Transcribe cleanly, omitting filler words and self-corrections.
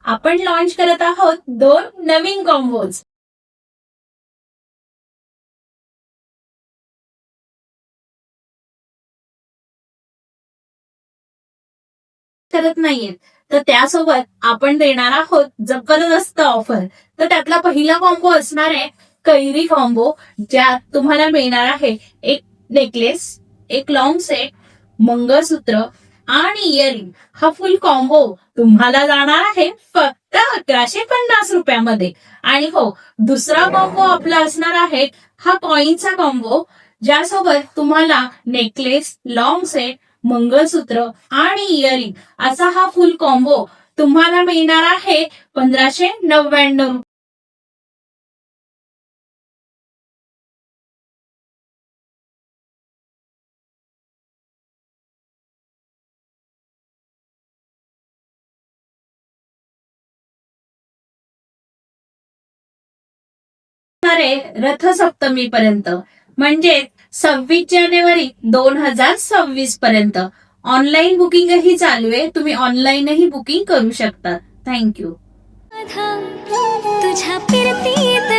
आपण लॉन्च करत आहोत 2 नवीन कॉम्बोज। करत नाहीयेत तर त्यासोबत आपण देणार आहोत जबरदस्त ऑफर। तर त्यातला पहिला कॉम्बो असणार आहे कैरी कॉम्बो, ज्यात तुम्हाला मिळणार आहे एक नेकलेस, एक लॉंग सेट, मंगळसूत्र आणि इयरिंग। हा फुल कॉम्बो तुम्हाला जाणार आहे फक्त 1150 रुपयामध्ये। आणि हो, दुसरा कॉम्बो आपला असणार आहे हा कॉईनचा कॉम्बो, ज्यासोबत तुम्हाला नेकलेस, लॉंग सेट, मंगळसूत्र आणि इयरिंग असा हा फुल कॉम्बो तुम्हाला मिळणार आहे 1599। रथसप्तमी पर्यंत म्हणजे 26 जानेवारी 2026 पर्यंत ऑनलाईन बुकिंगही चालू आहे। तुम्ही ऑनलाईनही बुकिंग करू शकता। थँक्यू। तुझ्या फिरतीत